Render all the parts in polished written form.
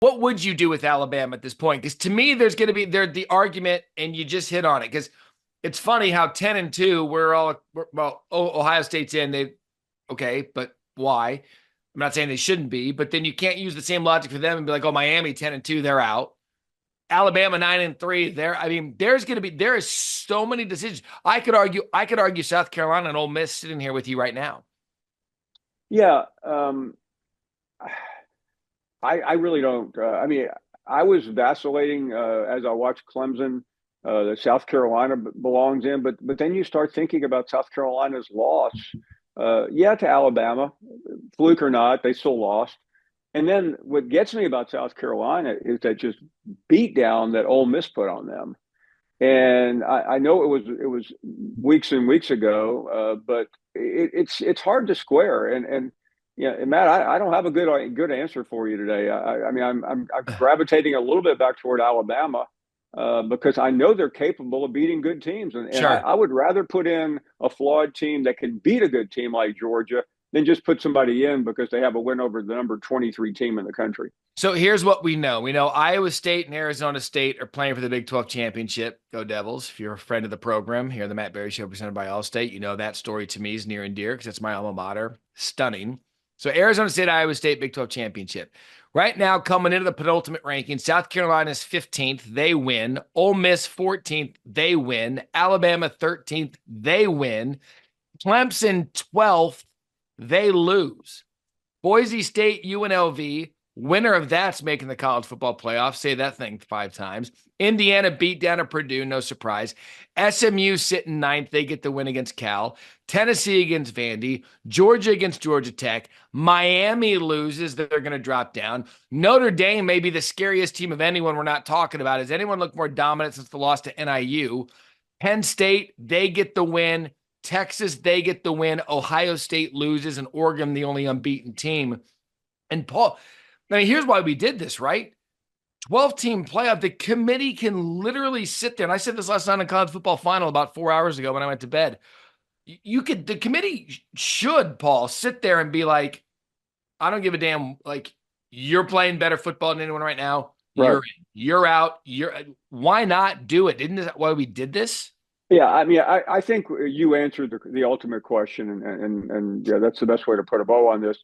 What would you do with Alabama at this point? Because to me, there's going to be the argument, and you just hit on it. Because it's funny how 10-2, Ohio State's in. Okay, but why? I'm not saying they shouldn't be, but then you can't use the same logic for them and be like, oh, Miami 10-2, they're out. Alabama 9-3, there is so many decisions. I could argue South Carolina and Ole Miss sitting here with you right now. Yeah, I really don't. I was vacillating as I watched Clemson. That South Carolina belongs in, but then you start thinking about South Carolina's loss. To Alabama, fluke or not, they still lost. And then what gets me about South Carolina is that just beat down that Ole Miss put on them. And I know it was weeks and weeks ago, but it's hard to square. And yeah, and Matt, I don't have a good answer for you today. I'm gravitating a little bit back toward Alabama because I know they're capable of beating good teams, and Sure. I would rather put in a flawed team that can beat a good team like Georgia than just put somebody in because they have a win over the number 23 team in the country. So here's what we know. We know Iowa State and Arizona State are playing for the Big 12 championship. Go Devils. If you're a friend of the program here, the Matt Barrie Show presented by Allstate, you know that story to me is near and dear because it's my alma mater. Stunning. So Arizona State, Iowa State, Big 12 championship. Right now, coming into the penultimate ranking, South Carolina's 15th, they win. Ole Miss 14th, they win. Alabama 13th, they win. Clemson 12th, they lose. Boise State, UNLV, winner of that's making the college football playoff. Say that thing 5 times. Indiana beat down at Purdue, no surprise. SMU sitting ninth. They get the win against Cal. Tennessee against Vandy. Georgia against Georgia Tech. Miami loses. They're going to drop down. Notre Dame may be the scariest team of anyone we're not talking about. Has anyone looked more dominant since the loss to NIU? Penn State, they get the win. Texas, they get the win. Ohio State loses, and Oregon, the only unbeaten team. And Paul, here's why we did this, right? 12-team playoff. The committee can literally sit there. And I said this last night in college football final about 4 hours ago when I went to bed. The committee should, Paul, sit there and be like, I don't give a damn. Like, you're playing better football than anyone right now. Right. You're in. You're out. Why not do it? Isn't that why we did this? Yeah, I think you answered the ultimate question, and yeah, that's the best way to put a bow on this.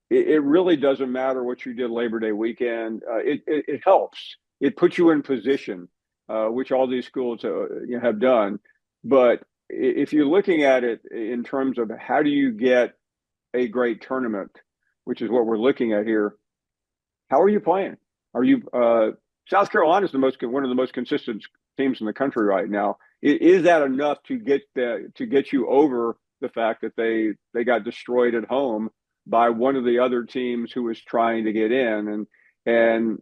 It really doesn't matter what you did Labor Day weekend. It helps. It puts you in position, which all these schools have done. But if you're looking at it in terms of how do you get a great tournament, which is what we're looking at here, how are you playing? Are you South Carolina is one of the most consistent teams in the country right now. Is that enough to get you over the fact that they got destroyed at home by one of the other teams who was trying to get in? And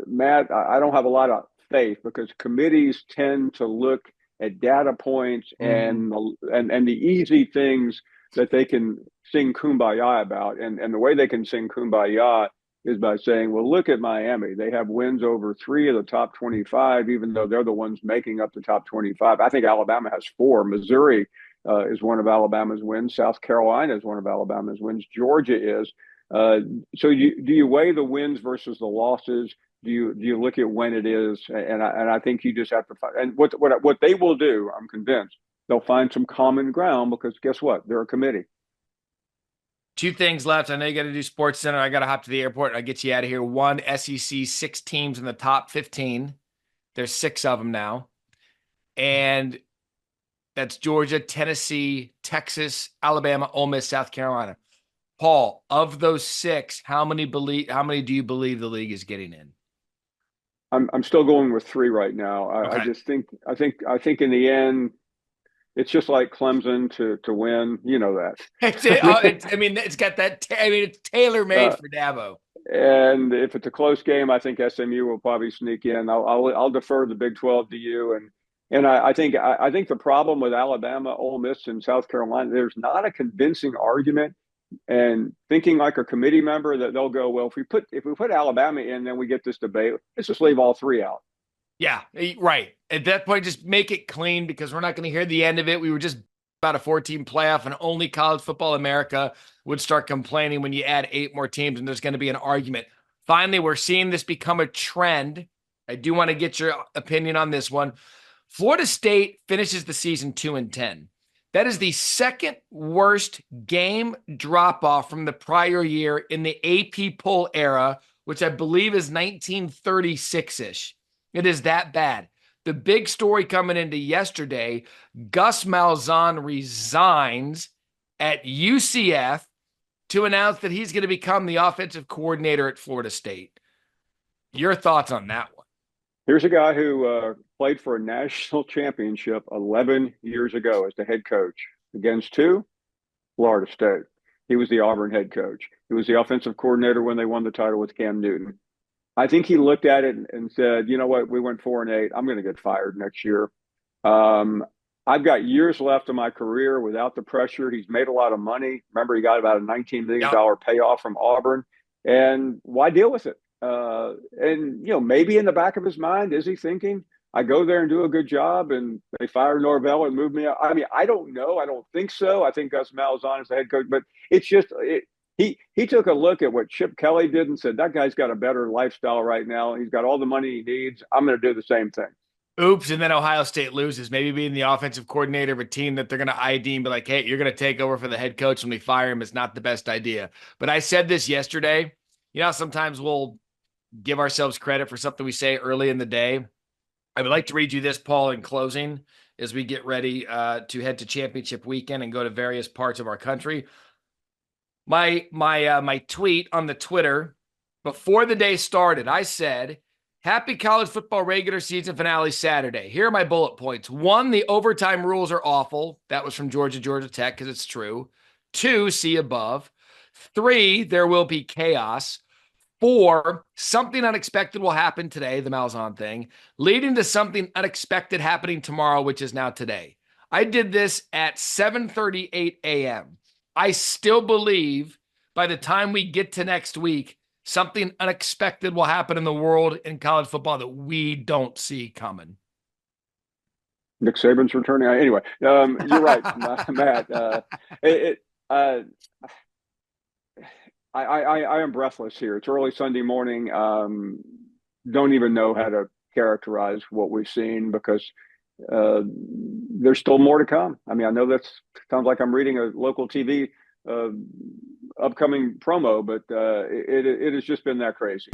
Matt, I don't have a lot of faith because committees tend to look at data points and the easy things that they can sing kumbaya about. And the way they can sing kumbaya is by saying, well, look at Miami. They have wins over 3 of the top 25, even though they're the ones making up the top 25. I think Alabama has 4. Missouri is one of Alabama's wins. South Carolina is one of Alabama's wins. Georgia is. So do you weigh the wins versus the losses? Do you look at when it is? And I think you just have to find. And what they will do, I'm convinced, they'll find some common ground because guess what? They're a committee. 2 things left. I know you got to do Sports Center. I got to hop to the airport. I'll get you out of here. 1, SEC, 6 teams in the top 15. There's 6 of them now. And that's Georgia, Tennessee, Texas, Alabama, Ole Miss, South Carolina. Paul, of those 6, how many do you believe the league is getting in? I'm still going with 3 right now. Okay. I think in the end, it's just like Clemson to win. You know that. It's got that. It's tailor made for Dabo. And if it's a close game, I think SMU will probably sneak in. I'll defer the Big 12 to you. And I think the problem with Alabama, Ole Miss, and South Carolina, there's not a convincing argument. And thinking like a committee member that they'll go, well, if we put Alabama in, then we get this debate. Let's just leave all 3 out. Yeah, right. At that point, just make it clean because we're not going to hear the end of it. We were just about a 4-team playoff, and only College Football America would start complaining when you add 8 more teams, and there's going to be an argument. Finally, we're seeing this become a trend. I do want to get your opinion on this one. Florida State finishes the season 2-10. That is the second worst game drop-off from the prior year in the AP poll era, which I believe is 1936-ish. It is that bad. The big story coming into yesterday, Gus Malzahn resigns at UCF to announce that he's going to become the offensive coordinator at Florida State. Your thoughts on that one? Here's a guy who played for a national championship 11 years ago as the head coach against who? Florida State. He was the Auburn head coach. He was the offensive coordinator when they won the title with Cam Newton. I think he looked at it and said, you know what, we went 4-8. I'm going to get fired next year. I've got years left of my career without the pressure. He's made a lot of money. Remember, he got about a $19 million payoff from Auburn. And why deal with it? And, maybe in the back of his mind, is he thinking, I go there and do a good job and they fire Norvell and move me up? I mean, I don't know. I don't think so. I think Gus Malzahn is the head coach. But it's just he took a look at what Chip Kelly did and said, that guy's got a better lifestyle right now. He's got all the money he needs. I'm going to do the same thing. Oops, and then Ohio State loses. Maybe being the offensive coordinator of a team that they're going to ID and be like, hey, you're going to take over for the head coach when we fire him is not the best idea. But I said this yesterday. Sometimes we'll give ourselves credit for something we say early in the day. I would like to read you this, Paul, in closing as we get ready to head to championship weekend and go to various parts of our country. My tweet on the Twitter before the day started, I said, happy college football regular season finale Saturday. Here are my bullet points. 1, the overtime rules are awful. That was from Georgia Tech because it's true. 2, see above. 3, there will be chaos. 4, something unexpected will happen today, the Malzahn thing, leading to something unexpected happening tomorrow, which is now today. I did this at 7:38 a.m. I still believe by the time we get to next week, something unexpected will happen in the world in college football that we don't see coming. Nick Saban's returning. Anyway, you're right, Matt. I am breathless here. It's early Sunday morning. Don't even know how to characterize what we've seen because there's still more to come. I mean, I know that sounds like I'm reading a local TV upcoming promo, but it has just been that crazy.